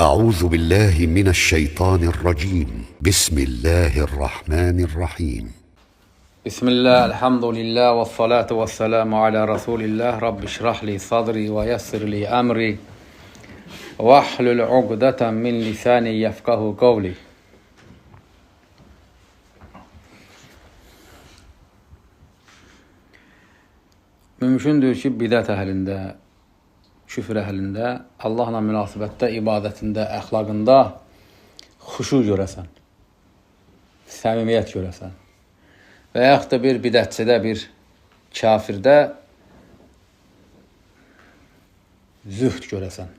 أعوذ بالله من الشيطان الرجيم بسم الله الرحمن الرحيم بسم الله الحمد لله والصلاة والسلام على رسول الله رب اشرح لي صدري ويسر لي أمري واحلل عقدة من لساني يفقه قولي. Mümkündür ki bidət əhlində, küfr əhlində, Allahla münasibətdə, ibadətində, əxlaqında xuşu görəsən, səmimiyyət görəsən və yaxud da bir bidətçidə, bir kafirdə zühd görəsən.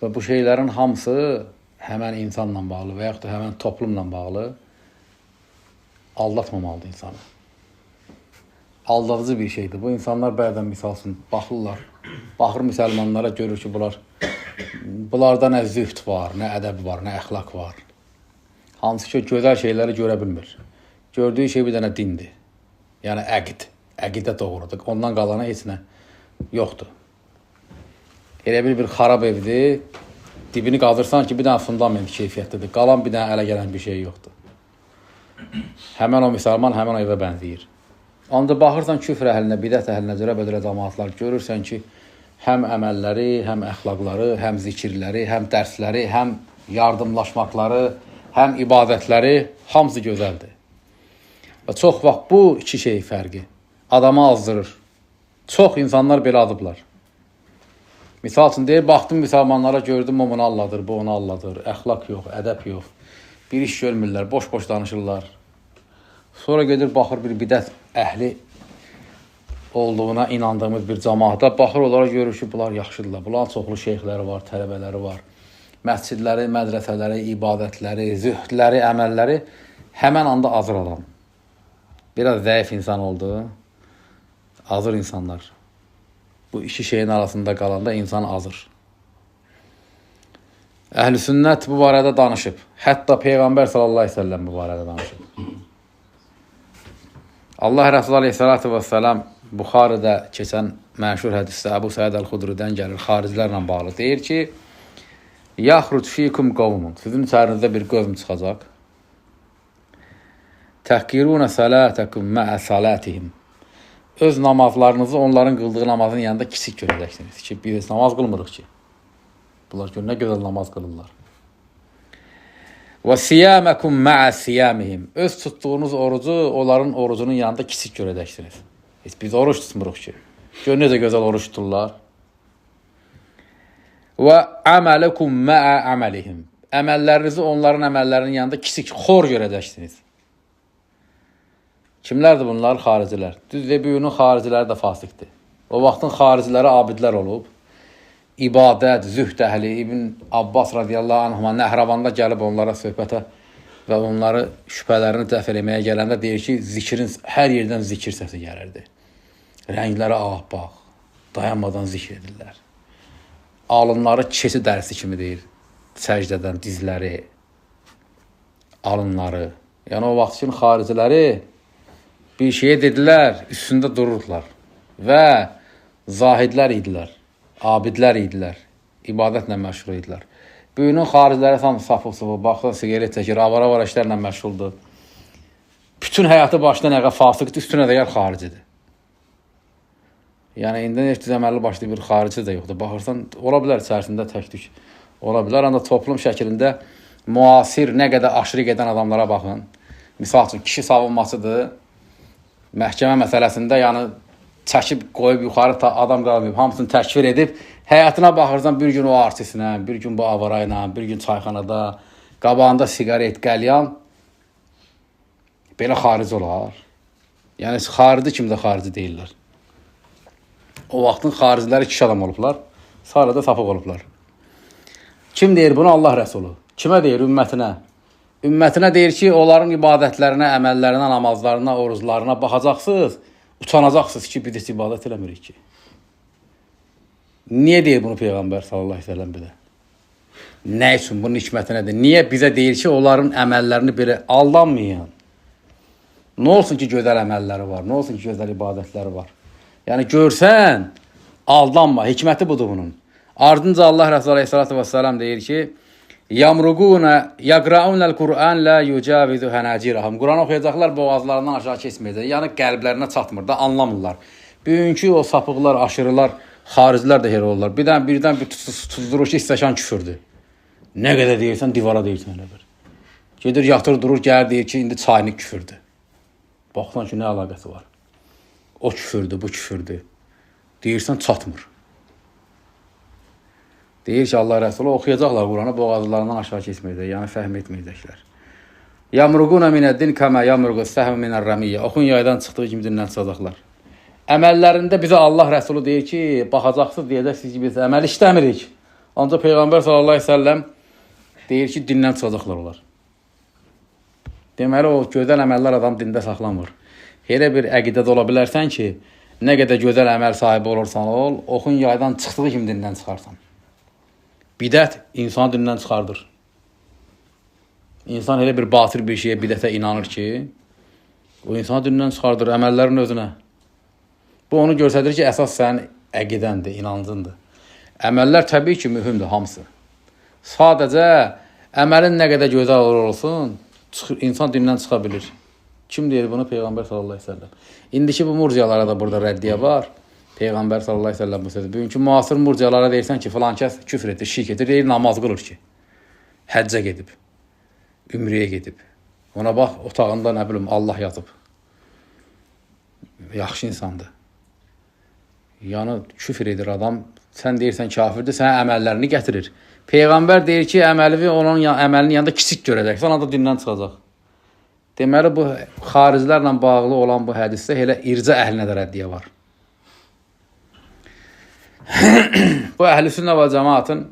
Və bu şeylərin hamısı həmən insanla bağlı və yaxud da həmən toplumla bağlı aldatmamalıdır insanı. Aldadıcı bir şeydir. Bu insanlar bəzən misal üçün baxırlar, baxır müsəlmanlara, görür ki, bunlarda nə zühd var, nə ədəb var, nə əxlaq var. Hansı ki, gözəl şeyləri görə bilmir. Gördüyü şey bir dənə dindir. Yəni əqidə doğrudur. Ondan qalana heç nə yoxdur. Elə bir xarab evdir, dibini qazırsan ki, bir dənə fundament keyfiyyətlidir. Qalan bir dənə ələ gələn bir şey yoxdur. Həmən o müsəlman həmən o evə bənzəyir. Ancaq baxırsan küfr əhlinə, bidət əhlinə, cürə-bədürə cəmaatlar görürsən ki, həm əməlləri, həm əxlaqları, həm zikirləri, həm dərsləri, həm yardımlaşmaqları, həm ibadətləri hamısı gözəldir. Və çox vaxt bu iki şey fərqi adamı azdırır. Çox insanlar belə adıblar. Misal üçün deyir, baxdım müsəlmanlara, gördüm o bunu alladır, bu onu alladır, əxlaq yox, ədəb yox. Bir iş görmürlər, boş-boş danışırlar. Sonra gedir, baxır bir bidət əhli olduğuna inandığımız bir cəmaata, baxır onlara görür ki, bunlar yaxşıdırlar. Bunların çoxlu şeyxləri var, tələbələri var. Məscidləri, mədrəsələri, ibadətləri, zühdləri, əməlləri həmən anda azır adam. Biraz zəif insan oldu, azır insanlar. Bu iki şeyin arasında qalanda insan azır. Əhl-i sünnət bu barədə danışıb. Hətta Peyğəmbər sallallahu aleyhi ve sellem bu barədə danışıb. Allah Rəsulü aleyhissalatu vesselam Buxarıda keçən məşhur hədisdə Əbu Səid Əl-Xudridən gəlir, xaricilərlə bağlı. Deyir ki, Yaxruc fikum qavmun. Sizin içərinizdə bir qövm çıxacaq. Təhqiruna salatakum ma'a salatihim. Öz namazlarınızı onların qıldığı namazın yanında kiçik görəcəksiniz ki, biz namaz qılmırıq ki. Bunlar gör, nə gözəl namaz qılırlar. Və siyamakum ma'a siyamihim. Öz tutduğunuz orucu onların orucunun yanında kiçik görəcəksiniz. Biz oruç tutmuruq ki. Gör, necə gözəl oruç tuturlar. Və amalukum ma'a amalihim. Əməllərinizi onların əməllərinin yanında kiçik, xor görəcəksiniz. Kimlərdir bunlar? Xaricilər. Düz və büyünün xariciləri də fasiqdir. O vaxtın xariciləri abidlər olub. İbadət, zühd əhli, İbn Abbas radiyallahu anhuma Nəhravanda gəlib onlara söhbətə və onları şübhələrini dəf eləməyə gələndə deyir ki, zikirin, hər yerdən zikir səsi gəlirdi. Rəngləri ağappaq, dayanmadan zikr edirlər. Alınları keçi dərsi kimi deyir, səcdədən dizləri, alınları. Yəni o vaxt üçün xariciləri bir şeyə dedilər, üstündə dururlar və zahidlər idilər. Abidlər idilər, ibadətlə məşğul idilər. Büyünün xariciləri tam safı-sıfı, baxsa sigaret çəkir, avara-avara işlərlə məşğuldur. Bütün həyatı başdan əqə fasıqdır, üstünə də gəl xaricidir. Yəni, indi heç əməlli başlı bir xarici də yoxdur. Baxırsan, ola bilər içərisində tək-tük, ola bilər. Ancaq toplum şəklində müasir, nə qədər aşırı gedən adamlara baxın. Misal üçün, kişi savunmasıdır. Məhkəmə məsələsində, yəni, çəkib, qoyub, yuxarı adam qalmayıb, hamısını təkfir edib, həyatına baxırsan, bir gün o artistinə, bir gün bu avarayla, bir gün çayxanada, qabağında sigaret, qəlyan, belə xarici olar. Yəni, xarici kimi də xarici deyirlər. O vaxtın xariciləri kişi adam olublar, sonra da sapıq olublar. Kim deyir bunu? Allah Rəsulü. Kimə deyir? Ümmətinə. Ümmətinə deyir ki, onların ibadətlərinə, əməllərinə, namazlarına, oruclarına baxacaqsınız, utanacaqsınız ki, biz heç ibadət eləmirik ki. Niyə deyir bunu Peyğəmbər sallallahu aleyhi ve sellem bilə? Nə üçün? Bunun hikməti nədir? Niyə bizə deyir ki, onların əməllərini belə aldanmayın? Nə olsun ki, gözəl əməlləri var? Nə olsun ki, gözəl ibadətləri var? Yəni, görsən, Aldanma. Hikməti budur bunun. Ardınca Allah Rəsulü Aleyhissalatu vesselam deyir ki, Yamruquna yaqraunal Qur'an la yucavizu hanacirahum. Quran oxuyacaqlar, boğazlarından aşağı keçməyəcək. Yəni qəlblərinə çatmır da, anlamırlar. Bugünkü o sapıqlar, aşırılar, xaricilər də elə olurlar. Birdən bir tuzdurur ki, istəşən küfürdür. Nə qədər deyirsən, divara deyirsən elə bir. Gedir, yatır, durur, gəlir deyir ki, indi çayını küfürdür. Baxsan ki, nə əlaqəsi var? O küfürdür, bu küfürdür. Deyirsən, çatmır. Deyir ki, Allah Rəsulü oxuyacaqlar Quranı, boğazlarından aşağı keçməyəcək, yəni fəhm etməyəcəklər. Yamruquna minəddin kəmə yamruqu səhv minər-rəmiyyə. Oxun yaydan çıxdığı kimi dindən çıxacaqlar. Əməllərində bizə Allah Rəsulü deyir ki, baxacaqsınız, deyəcəksiniz ki, biz əməl işləmirik. Ancaq Peyğəmbər sallallahu aleyhi ve sellem deyir ki, dindən çıxacaqlar onlar. Deməli, o gözəl əməllər adam dində saxlamır. Elə bir əqidədə ola bilərsən ki, nə qədər gözəl əməl sahibi olursan ol, oxun yaydan çıxdığı kimi dindən çıxarsan. Bidət insanı dindən çıxardır. İnsan elə bir batıl bir şeyə, bidətə inanır ki, o insanı dindən çıxardır, əməllərin özünə. Bu onu göstərir ki, əsas sənin əqidəndir, inancındır. Əməllər təbii ki, mühümdür, hamısı. Sadəcə, əməlin nə qədər gözəl olsun, insan dindən çıxa bilir. Kim deyir bunu? Peyğəmbər sallallahu aleyhi ve sellem. İndiki bu murciyalara da burada rəddiyə var. Peyğəmbər sallallahu aleyhi ve sellem bu sözü. Bugünkü müasir murciyalara deyirsən ki, filan kəs küfr edir, şirk edir, deyir, namaz qılır ki. Həccə gedib, ümriyə gedib. Ona bax, otağında nə bilim, Allah yazıb. Yaxşı insandır. Yəni, küfr edir adam. Sən deyirsən kafirdir, sənə əməllərini gətirir. Peyğəmbər deyir ki, onun əməlinin yanında kiçik görəcəksən, ona da dindən çıxacaq. Deməli, bu xariclərlə bağlı olan bu hədisdə elə ircə əhlinə də rəddiyə var. Bu əhl-i sünnə və cəmaatın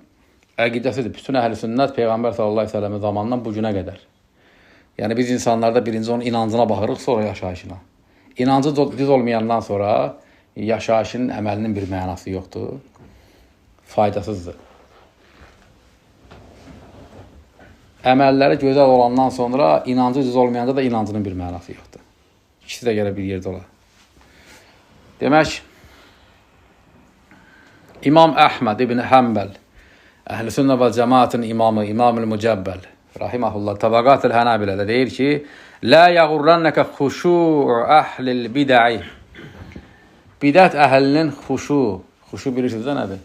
əqidəsidir. Bütün əhl-i sünnət Peyğəmbər sallallahu aleyhi ve sellem zamanından bu günə qədər. Yəni, biz insanlarda birinci onun inancına baxırıq, sonra yaşayışına. İnancı düz olmayandan sonra yaşayışının, əməlinin bir mənası yoxdur. Faydasızdır. Əməlləri gözəl olandan sonra inancı düz olmayanda da inancının bir mənası yoxdur. İkisi də gələ bir yerdə olar. Demək, İmam Əhməd ibn Həmbəl, Əhl-i Sünnə və Cəmaatın imamı, İmam-ül Mücəbbəl, rahiməhullah, Tabaqat-ül Hənəbilədə deyir ki, Lə yəğurrənnəkə xuşu' əhlil bidə'i. Bidət əhlinin xuşu bilirsiniz də nədir?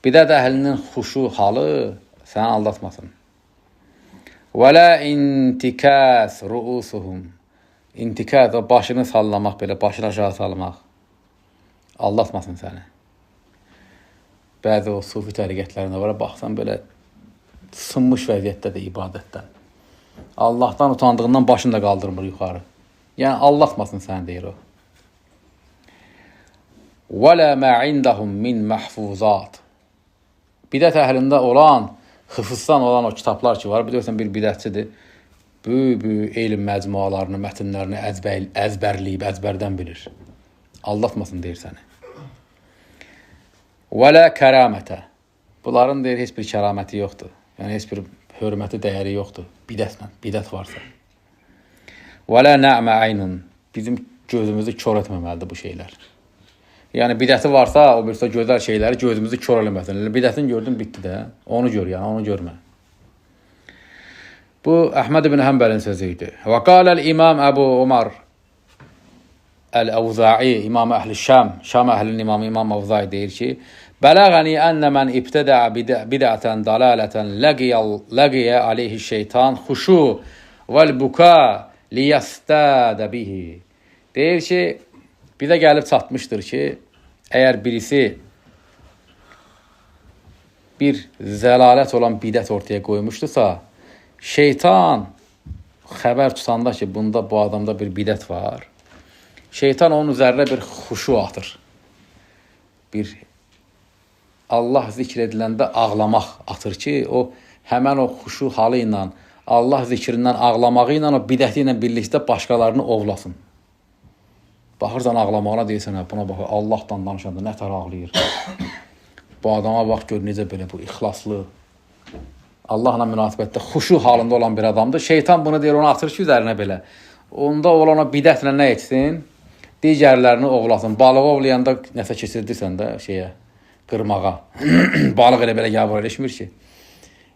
Bidət əhlinin xuşu halı səni aldatmasın. Və lə intikəs ruusuhum. İntikəs, o başını sallamaq belə, başını aşağı salmaq. Aldatmasın səni. Bəzi o sufi təriqətlərində var, baxsan belə sınmış vəziyyətdədir ibadətdən. Allahdan utandığından başını da qaldırmır yuxarı. Yəni, aldatmasın səni, deyir o. Və lə mə indəhum min məhfuzat. Bidət əhlində olan, xıfızdan olan o kitablar ki var, bilirsən bir bidətçidir. Böyük elm məcmualarını, mətinlərini əzbərləyib, əzbərdən bilir. Aldatmasın, deyir səni. Və lə kəramətə. Bunların deyir, heç bir kəraməti yoxdur. Yəni, heç bir hörməti, dəyəri yoxdur. Bidətlə, bidət varsa. Və lə nə'mə aynun. Bizim gözümüzü kör etməməlidir bu şeylər. Yəni, bidəti varsa, o birisi gözəl şeyləri gözümüzü kör eləməsin. Bidətini gördün, bitdi də. Onu gör, yəni, onu görmə. Bu, Əhməd ibn Həmbəlin sözüydü. Və qaləl İmam Əbu Umar Əl-Əvza'i, İmam Əhl-i Şam əhlinin imamı İmam Əvza'i deyir ki, Bələğəni ənə mən ibtədə bidətən, dalalətən, ləqiyə aleyhi şeytan, xuşu vəl-buka liyəstədə bihi. Deyir ki, bizə gəlib çatmışdır ki, əgər birisi bir zəlalət olan bidət ortaya qoymuşdursa, şeytan xəbər tutanda ki, bunda bu adamda bir bidət var, şeytan onun üzərinə bir xuşu atır. Bir Allah zikr ediləndə ağlamaq atır ki, o həmən o xuşu halı ilə, Allah zikrindən ağlamağı ilə, o bidəti ilə birlikdə başqalarını ovlasın. Baxırsan ağlamağına deyirsən, buna bax, Allahdan danışanda nə tər ağlayır. Bu adama bax, gör necə belə bu ixlaslı, Allahla münasibətdə xuşu halında olan bir adamdır. Şeytan bunu deyir, onu atır ki, üzərinə belə. Onda olan o bidətlə nə etsin? digərlərini ovlasın. Balığı ovlayanda nəsə keçirdirsən də şeyə, qırmağa. Balıq elə belə yavru eləşmir ki.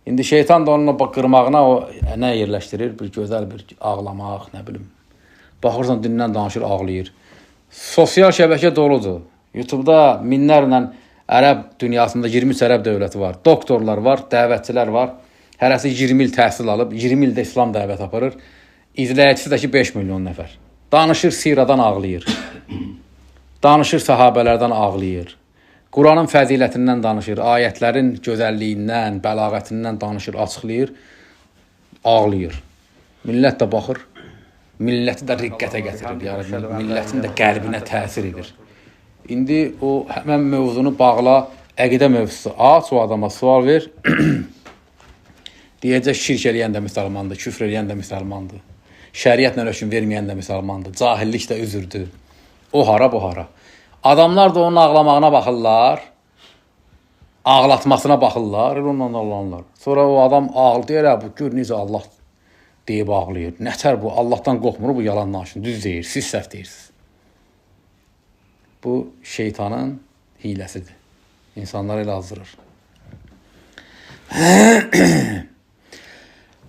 İndi şeytan da onun qırmağına o nə yerləşdirir? Bir gözəl bir ağlamaq, nə bilim. Baxırsan dindən danışır, ağlayır. Sosial şəbəkə doludur. YouTube-da minlərlə ərəb dünyasında 23 ərəb dövləti var. Doktorlar var, dəvətçilər var. Hərəsi 20 il təhsil alıb, 20 ildə İslam dəvət aparır. İzləyicisi də ki 5 milyon nəfər. Danışır siradan ağlayır. Danışır sahabələrdən ağlayır. Quranın fəzilətindən danışır, ayətlərin gözəlliyindən, bəlağətindən danışır, açıqlayır, ağlayır. Millət də baxır, milləti də riqqətə gətirir, yəni millətin də qəlbinə təsir edir. İndi o həmən mövzunu bağla, əqidə mövzusu aç, o adama sual ver, deyəcək şirk eləyən də müsəlmandır, küfr eləyən də müsəlmandır, şəriətlə hökm verməyən də müsəlmandır, cahillik də üzürdür, o hara, bu hara. Adamlar da onun ağlamağına baxırlar, ağlatmasına baxırlar, onunla ağlanırlar. Sonra o adam ağlayır, bu gör necə Allah deyib ağlayır. Nətər bu, Allahdan qorxmur, bu yalan danışın, düz deyir, siz səhv deyirsiniz. Bu şeytanın hiləsidir. İnsanları elə azdırır.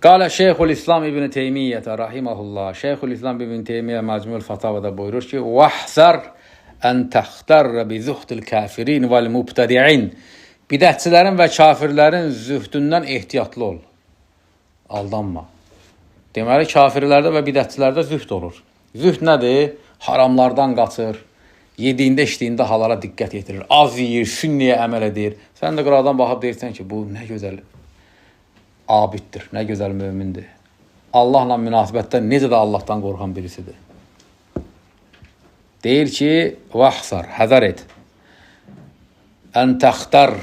Qala Şeyxülislam İbn Teymiyyətə rahiməhullah. Şeyxülislam İbn Teymiyyə Məcmul Fatavada buyurur ki, vəhzər ən təxtərrə bi zuhdil kafirin vəl mubtədi'in. Bidətçilərin və kafirlərin zühdündən ehtiyatlı ol. Aldanma. Deməli, kafirlərdə və bidətçilərdə zühd olur. Zühd nədir? Haramlardan qaçır. Yediyində, içdiyində halara diqqət yetirir. Az yeyir, sünniyə əməl edir. Sən də qıradan baxıb deyirsən ki, bu nə gözəl abiddir, nə gözəl mömindir. Allahla münasibətdə necə də Allahdan qorxan birisidir. Deyir ki, vəhsar, həzər et. Ən təxtər,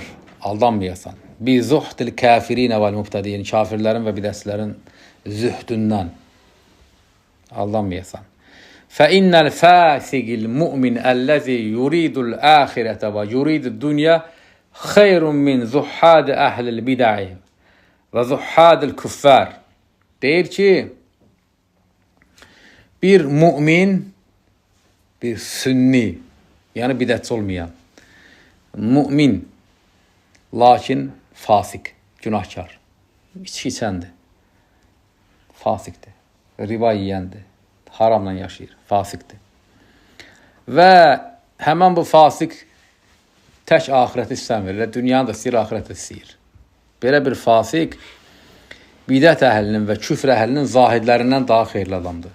aldanmayasan. Bi zuhdil kafirinə vəl mübtədiyin, kafirlərin və bidətçilərin zühdündən aldanmayasan. Fəinnəl fəsigil mümin əlləzi yuridul əxirətə və yuridul dünya xeyrun min zuhhad əhlil bidəi və zuhhadil küffər. Deyir ki, bir mümin, bir sünni, yəni bidətçi olmayan, mümin, lakin fasik, günahkar, içki içəndir, fasikdir, riba yiyəndir, haramla yaşayır, fasikdir. Və həmən bu fasik tək ahirəti istəmir, dünyanı da istəyir, ahirəti istəyir. Belə bir fasik, bidət əhlinin və küfr əhlinin zahidlərindən daha xeyirli adamdır.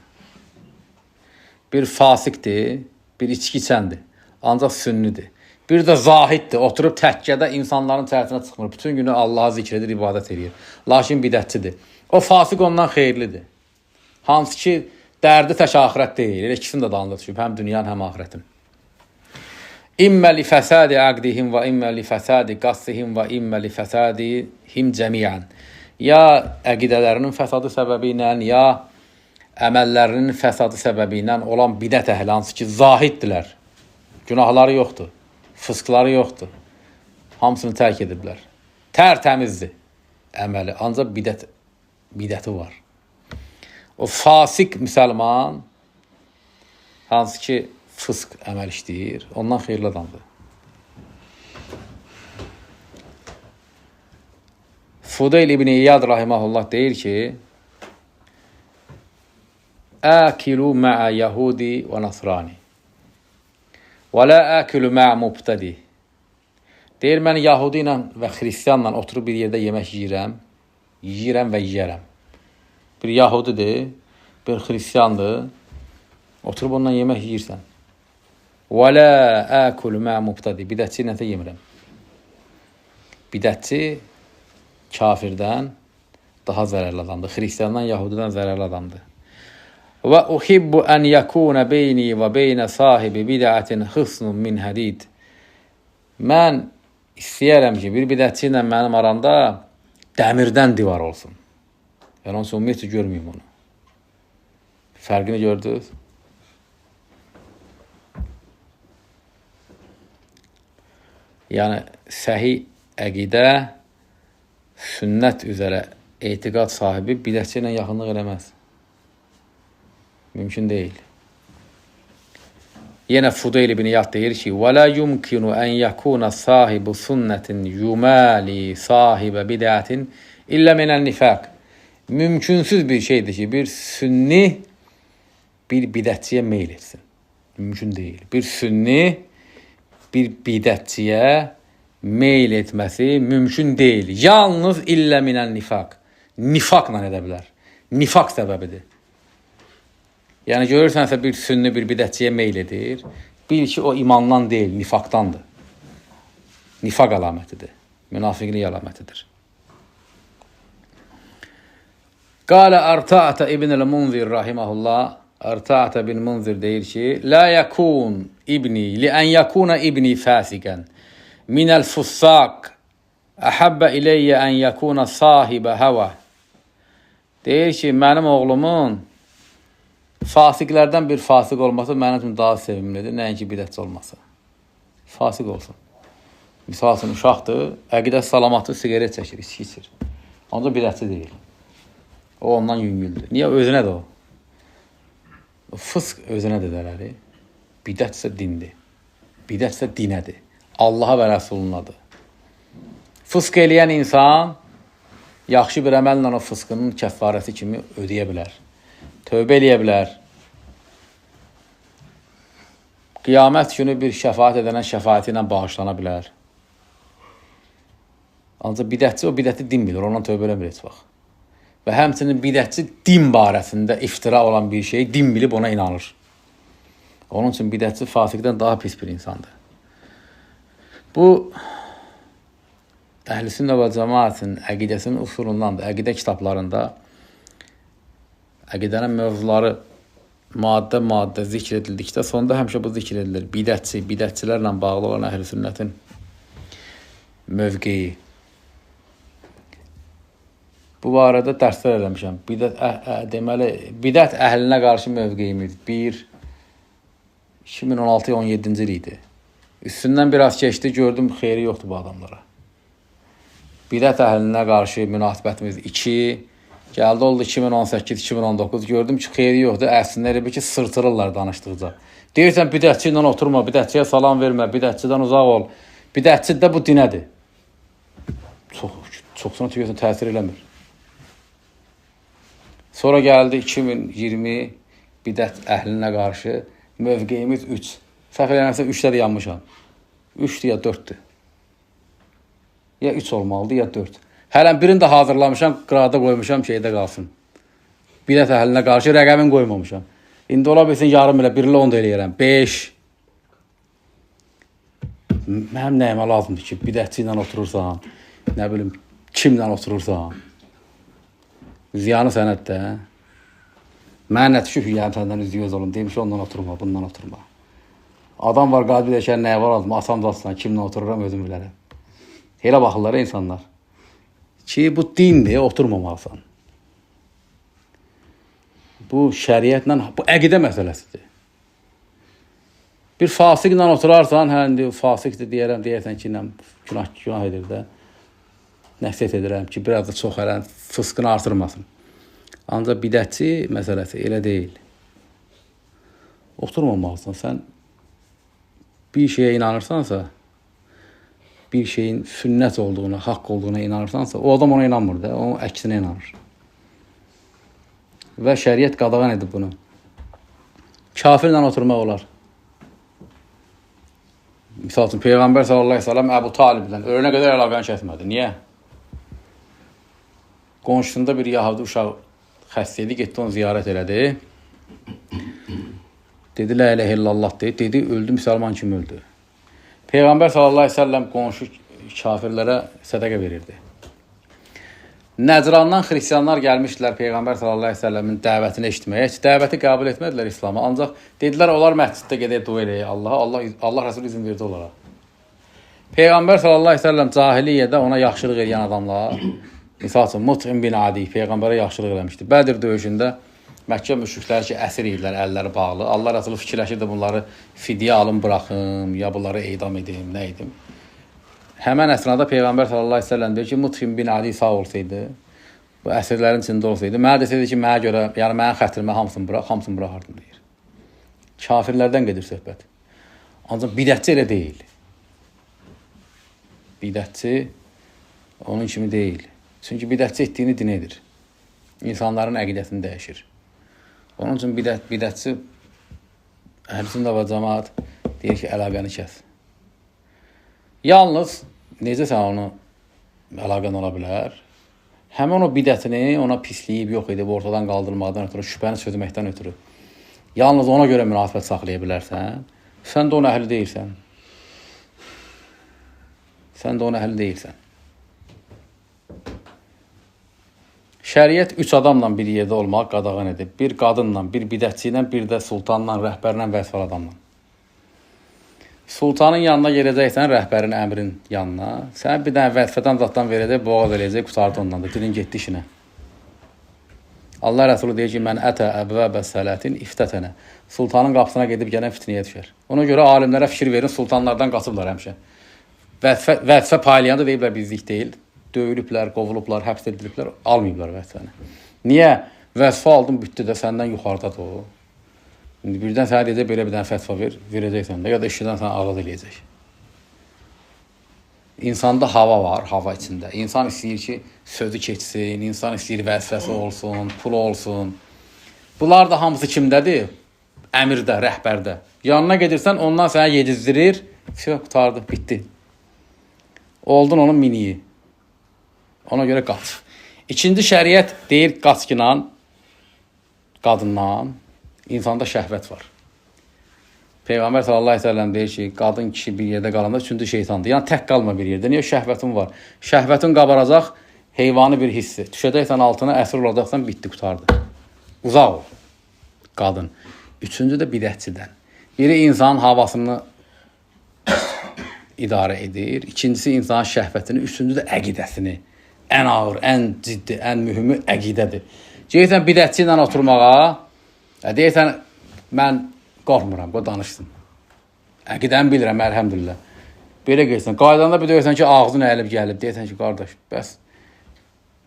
Bir fasikdir, bir içki içəndir, ancaq sünnidir. Bir də zahiddir, oturub təkkədə insanların tərəfinə çıxmır, bütün günü Allaha zikr edir, ibadət edir. Lakin bidətçidir. O fasik ondan xeyirlidir. Hansı ki, dərdi tək axirət deyil, elə ikisini də dalında düşüb, həm dünyanın, həm axirətin. İmmə li fəsədi əqdihim və immə li fəsədi qassihim və immə li fəsədihim cəmiyyən. Ya əqidələrinin fəsadı səbəbi ilə, ya əməllərinin fəsadı səbəbi ilə olan bidət əhli, hansı ki, zahiddirlər. Günahları yoxdur, fıskları yoxdur. Hamısını tərk ediblər. Tərtəmizdir əməli, ancaq bidəti var. O fasik müsəlman, hansı ki, fısk əməl işləyir, ondan xeyirli adamdır. Fudeyl İbn İyad rahiməhullah deyir ki, Əkilu mə'ə yəhudi və nasrani və lə əkilu mə'ə mubtədi. Deyir, mən yəhudi ilə və xristiyanla oturub bir yerdə yemək yiyirəm və yiyərəm. Bir yəhudidir, bir xristiyandır, oturub ondan yemək yiyirsən. Və lə əkulu mə mubtədi, bidətçi ilə də yemirəm. Bidətçi kafirdən daha zərərli adamdır, xristiyandan, yahudidən zərərli adamdır. Və uhibbu ən yəkunə beyni və beynə sahibi bidətin xısnun min hədid. Mən istəyərəm ki, bir bidətçi ilə mənim aramda dəmirdən divar olsun. Yəni, onun üçün ümumiyyətlə görməyim onu. Fərqini gördünüz? Yəni, səhi əqidə, sünnət üzərə etiqad sahibi bidətçi ilə yaxınlıq eləməz. Mümkün deyil. Yenə Fudayl ibn İyad deyir ki: "Və la yumkinu an yakuna sahibu sunnetin yumali sahibe bid'atin illa minel nifaq." Mümkünsüz bir şeydir ki, bir sünni bir bidətçiyə meyl etsin. Mümkün deyil. Bir sünni bir bidətçiyə meyl etməsi mümkün deyil. Yalnız illə minəl nifaq. Nifaqla edə bilər. Nifaq səbəbidir. Yəni görürsənsə bir sünni bir bidətçiyə meyl edir. Bil ki, o imandan deyil, nifaqdandır. Nifaq əlamətidir. Münafiqlik əlamətidir. Qala Arta'ata ibn el-Munzir rahimehullah. Arta'ata bin Munzir deyir ki: "La yakun ibni li an yakuna ibni fasikan min el-fussaq ahabba ileyye an yakuna sahibe hava." Deyir ki, mənim oğlumun fasiqlərdən bir fasiq olması mənim üçün daha sevimlidir, nəinki bidətçi olması. Fasiq olsun. Misal üçün, uşaqdır, əqidə salamatı sigaret çəkir, içki içir. Ancaq bidətçi deyil. O ondan yüngüldür. Niyə? Özünədir o. Fısq özünədir dərəri. Bidət isə dindir. Bidət isə dinədir. Allaha və Rəsulunadır. Fısq eləyən insan yaxşı bir əməllə o fısqının kəffarəsi kimi ödəyə bilər. Tövbə eləyə bilər. Qiyamət günü bir şəfaət edənən şəfaəti ilə bağışlana bilər. Ancaq bidətçi o bidəti din bilir, ondan tövbə eləmir heç vaxt. Və həmçinin bidətçi din barəsində iftira olan bir şeyi din bilib ona inanır. Onun üçün bidətçi fasiqdən daha pis bir insandır. Bu, Əhl-i Sünnə və Cəmaətin əqidəsinin usulundandır. Əqidə kitablarında əqidənin mövzuları maddə zikr edildikdə sonda həmişə bu zikr edilir. Bidətçilərlə bağlı olan Əhl-i Sünnətin mövqeyi. Bu barədə dərslər eləmişəm. Deməli, bidət əhlinə qarşı mövqeyimiz 2016-17-ci il idi. Üstündən biraz keçdi, gördüm xeyri yoxdur bu adamlara. Bidət əhlinə qarşı münasibətimiz 2, gəldi oldu 2018-2019, gördüm ki, xeyri yoxdur. Əslində elə bir ki, sırtırırlar danışdıqca. Deyirsən, bidətçi ilə oturma, bidətçiyə salam vermə, bidətçidən uzaq ol. Bidətçi də bu dinədir. Çoxsuna tüyəsən təsir eləmir. Sonra gəldi 2020 bidət əhlinə qarşı mövqeyimiz 3. Səhv eləməsə 3-də də yanmışam. 3-dür ya 4-dür. Ya 3 olmalıdır ya 4. Hələn birini də hazırlamışam, qırada qoymuşam ki, şeydə qalsın. Bidət əhlinə qarşı rəqəmin qoymamışam. İndi ola bilsin yarım ilə 1 ilə 10 da eləyərəm. 5. Mənim nəyimə lazımdır ki, bidətçi ilə oturursan, nə bilim, kimlə oturursan. Ziyanı sənətdə. Mən nə düşüb ki, yəni səndən üzüyoz olun. Demiş, ondan oturma, bundan oturma. Adam var, qadbi deşər, nəyə var aldım, asam dastılan, kimlə otururam, özüm bilərəm. Elə baxırlar insanlar. Ki, bu dindir, oturmamalısan. Bu şəriətlə, bu əqidə məsələsidir. Bir fasiqlə oturarsan, hə, fasiqdir deyərsən ki, günah edir də. Nəsiyyət edirəm ki, biraz da çox hələn fıskını artırmasın. Ancaq bidətçi məsələsi elə deyil. Oturmamalısan. Sən bir şeyə inanırsansa, bir şeyin sünnət olduğuna, haqq olduğuna inanırsansa, o adam ona inanmır da, onun əksinə inanır. Və şəriət qadağan edib bunu. Kafirlə oturmaq olar. Misal üçün, Peyğəmbər sallallahu aleyhi ve sellem Əbu Talibdən ölənə qədər əlaqəni kəsmədi. Niyə? Qonşusunda bir Yahudi uşaq xəstə idi, getdi onu ziyarət elədi. Dedi, la ilahe illallah dedi, öldü, müsəlman kimi öldü. Peyğəmbər sallallahu aleyhi ve sellem qonşu kafirlərə sədəqə verirdi. Nəcrandan xristiyanlar gəlmişdilər Peyğəmbər sallallahu aleyhi ve sellemin dəvətini eşitməyə. Heç dəvəti qəbul etmədilər İslam'a. Ancaq dedilər, onlar məsciddə gedək dua eləyə Allaha. Allah Rəsulü izin verdi onlara. Peyğəmbər sallallahu aleyhi ve sellem cahiliyyədə ona yaxşılıq edən adamlar, misal üçün, Mut'im bin Adi Peyğəmbərə yaxşılıq eləmişdi. Bədir döyüşündə Məkkə müşrikləri ki, əsir idilər, əlləri bağlı. Allah Rəsulü fikirləşirdi, bunları fidyə alım, buraxım, ya bunları eydam edim, nə edim. Həmən əsnada Peyğəmbər sallallahu aleyhi ve sellem deyir ki, Mut'im bin Adi sağ olsaydı, bu əsirlərin içində olsaydı, mənə desəydi ki, mənə görə, yəni mənim xətrimə hamısını buraxardım, deyir. Kafirlərdən gedir söhbət. Ancaq bidətçi elə deyil. Bidətçi onun kimi deyil. Çünki bidətçi etdiyini din edir. İnsanların əqidəsini dəyişir. Onun üçün bidətçi Əhl-i və cəmaət deyir ki, əlaqəni kəs. Yalnız, necə sən onu əlaqən ola bilər? Həmin o bidətini ona pisliyib, yox edib, ortadan qaldırmaqdan ötürü, şübhəni çözməkdən ötürü. Yalnız ona görə münasibət saxlaya bilərsən. Sən də ona əhli deyilsən. Sən də ona əhli deyilsən. Şəriət 3 adamla bir yerdə olmaq qadağan edib. Bir qadınla, bir bidətçi ilə, bir də sultanla, rəhbərlə və əsfər adamla. Sultanın yanına gedəcəksən, rəhbərin, əmrin yanına. Sən bir dənə vəzifədən zatdan verəcək, boğaz eləyəcək, qutardı ondan da. Dilin getdi işinə. Allah Rəsulü deyir ki, mən ətə əbvəbə sələtin iftətənə. Sultanın qapısına gedib gələn fitniyə düşər. Ona görə alimlərə fikir verin, sultanlardan qaçıblar həmişə. Vəzifə paylayanda deyiblər bizlik deyil. Döyülüblər, qovulublar, həbs ediliblər, almayıblar vəzifəni. Niyə? Vəzifə aldın, bütdü də səndən yuxarıdadır o. İndi birdən sənə deyəcək, belə bir dənə fətva verəcəksən də, ya da işçidən sənə azad eləyəcək. İnsanda hava var, hava içində. İnsan istəyir ki, sözü keçsin, insan istəyir vəzifəsi olsun, pulu olsun. Bunlar da hamısı kimdədir? Əmirdə, rəhbərdə. Yanına gedirsən, ondan sənə yedizdirir, qutardı, bitdi. Oldun onun miniyi. Ona görə qaç. İkinci şəriət deyir, qaçqınan, qadından, insanda şəhvət var. Peyğəmbər sallallahu əleyhi və səlləm deyir ki, qadın kişi bir yerdə qalanda üçüncü şeytandır. Yəni tək qalma bir yerdə. Niyə şəhvətin var? Şəhvətin qabaracaq heyvani bir hissi. Düşəcəksən altına, əsir olacaqsan, bitdi, qutardı. Uzaq ol. Qadın. Üçüncü də bidətçidən. Biri insanın havasını idarə edir. İkincisi insanın şəhvətini, üçüncü də əqidəsini. Ən ağır, ən ciddi, ən mühümü əqidədir. Deyirsən bidətçi ilə oturmağa, deyirsən mən qorxmuram, qoy danışsın. Əqidəni bilirəm, əlhəmdülillah. Belə gəlsən, qaydanda bir deyirsən ki, ağzın əyilib gəlib, deyirsən ki, qardaş, bəs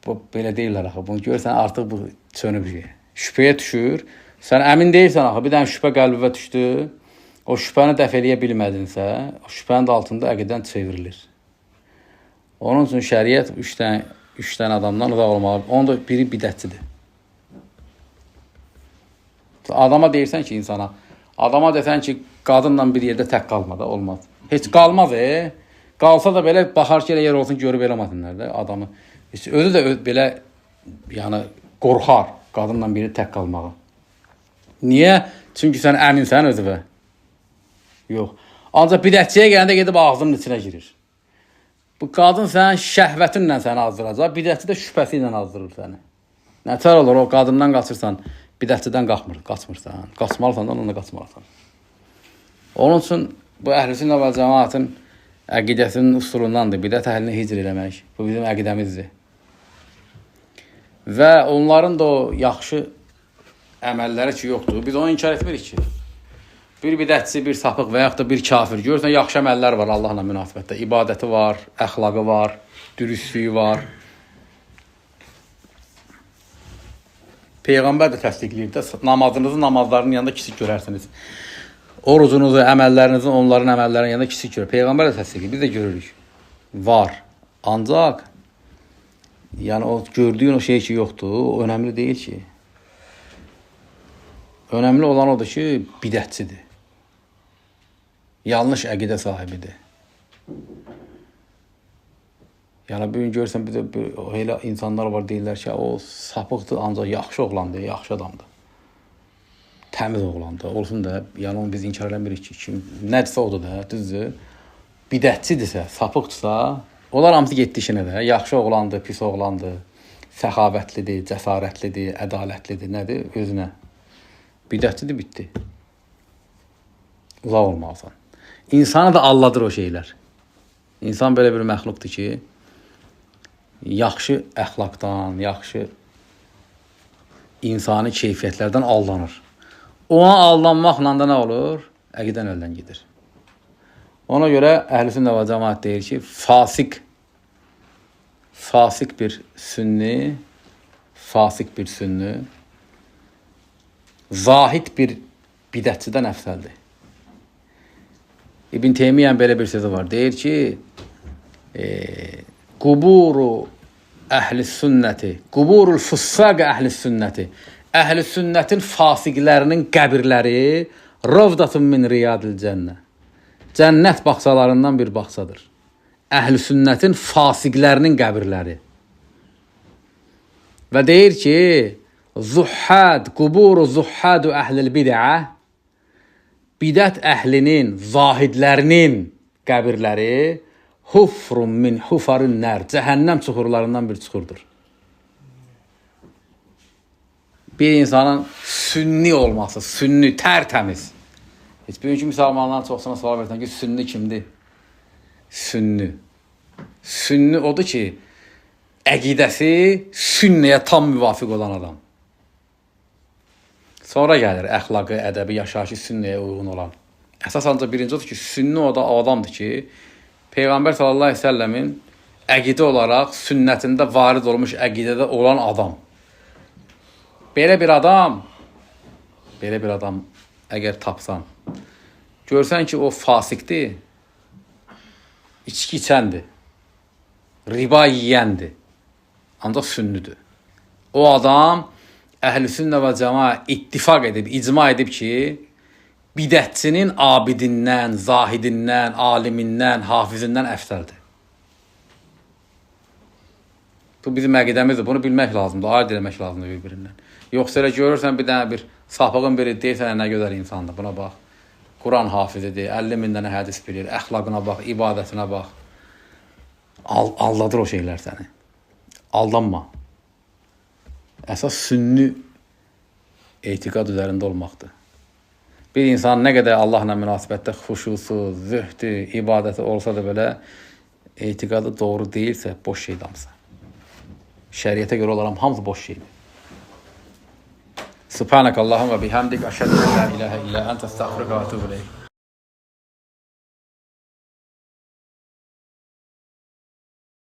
bu belə deyirlər axı. Bunu görürsən, artıq bu çönüb şey. Şübhəyə düşür. Sən əmin deyirsən axı, bir dənə şübhə qəlbivə düşdü. O şübhəni dəf eləyə bilmədinsə, o şübhənin də altında əqidən çevrilir. Onun üçün şəriət 3 dənə adamdan uzaq olmalı. Onun da biri bidətçidir. Adama deyirsən ki, insana, adama desən ki, qadınla bir yerdə tək qalmada, olmaz. Heç qalmaz, qalsa da belə baxar ki, elə yer olsun, görüb eləməsinlər də adamı. Özü də belə, yəni, qorxar qadınla biri tək qalmağa. Niyə? Çünki sən əminsən özüvə. Yox. Ancaq bidətçiyə gələndə gedib ağzının içinə girir. Bu qadın sənin şəhvətinlə səni azdıracaq, bidətçi də şübhəsi ilə azdırır səni. Nətər olur, o qadından qaçırsan, bidətçidən qaçmırsan, qaçmalısan da onunla qaçmalısan. Onun üçün bu Əhl-i və cəmaətin əqidəsinin usulundandır, bidət əhlini hicr eləmək. Bu bizim əqidəmizdir. Və onların da o yaxşı əməlləri ki, yoxdur. Biz onu inkar etmirik ki. Bir bidətçi, bir sapıq və yaxud da bir kafir. Görürsən, yaxşı əməllər var Allahla münasibətdə. İbadəti var, əxlaqı var, dürüstlüyü var. Peyğəmbər də təsdiqləyir də, namazınızı namazlarının yanında kiçik görərsiniz. Orucunuzu, əməllərinizi onların əməllərinin yanında kiçik görür. Peyğəmbər də təsdiqləyir, biz də görürük. Var. Ancaq, yəni o gördüyün o şey ki, yoxdur, o önəmli deyil ki. Önəmli olan odur ki, bidətçidir. Yanlış əqidə sahibidir. Yəni, bir gün görürsən, elə insanlar var, deyirlər ki, o sapıqdır, ancaq yaxşı oğlandır, yaxşı adamdır. Təmiz oğlandır, olsun da, yəni onu biz inkar eləmirik ki, nədirsə odur da, düzdür. Bidətçidirsə, sapıqdırsa, onlar hamısı getdi işinə də, yaxşı oğlandır, pis oğlandır, səxavətlidir, cəsarətlidir, ədalətlidir, nədir, özünə. Bidətçidir, bitdi. Uzaq olmalısan. İnsanı da alladır o şeylər. İnsan belə bir məxluqdur ki, yaxşı əxlaqdan, yaxşı insani keyfiyyətlərdən aldanır. Ona aldanmaqla da nə olur? Əqidən əldən gedir. Ona görə Əhl-i və cəmaət deyir ki, fasik bir sünni, zahid bir bidətçidən əfsəldir. İbn Teymiyyənin belə bir sözü var. Deyir ki, quburu əhli sünnəti, quburul fussaq əhli sünnəti, əhli sünnətin fasiqlərinin qəbirləri ravdatun min riyadil cənnə. Cənnət bağçalarından bir bağçadır. Əhl-i sünnətin fasiqlərinin qəbirləri. Və deyir ki, zuhhad, quburu zuhhadu əhlil bid'ə, bidət əhlinin, zahidlərinin qəbirləri hufrun min hufarun nər, cəhənnəm çuxurlarından bir çuxurdur. Bir insanın sünni olması, sünni, tərtəmiz. Heç bugünkü müsəlmanların çoxsuna sual versən ki, sünni kimdir? Sünni. Sünni odur ki, əqidəsi sünniyə tam müvafiq olan adam. Sonra gəlir əxlaqı, ədəbi, yaşayışı sünniyə uyğun olan. Əsas ancaq birinci odur ki, sünni o adamdır ki, Peyğəmbər sallallahu əleyhi və səlləmin əqidə olaraq sünnətində varid olmuş əqidədə olan adam. Belə bir adam əgər tapsan, görsən ki, o fasiqdir, içki içəndir, riba yiyəndir, ancaq sünnidir. O adam əhl-i sünnə və cəma ittifaq edib, icma edib ki, bidətçinin abidindən, zahidindən, alimindən, hafizindən əfsəldir. Bu bizim əqidəmizdir, bunu bilmək lazımdır, ayırt eləmək lazımdır bir-birindən. Yoxsa elə görürsən bir dənə bir sapığın biri deyirsən, nə gözəl insandır, buna bax. Quran hafizidir, 50 min dənə hədis bilir, əxlaqına bax, ibadətinə bax. Aldadır o şeylər səni. Aldanma. Əsas sünni etiqad üzərində olmaqdır. Bir insan nə qədər Allahla münasibətdə xuşusu, zühdü, ibadəti olsa da belə, etiqadı doğru deyilsə, boş şeydir hamısı. Şəriətə görə olaram, hamısı boş şeydir. Subhanakallahumma bihamdik, əşhədu en la ilahe illə əntə, estağfiruka və etûbü ileyk.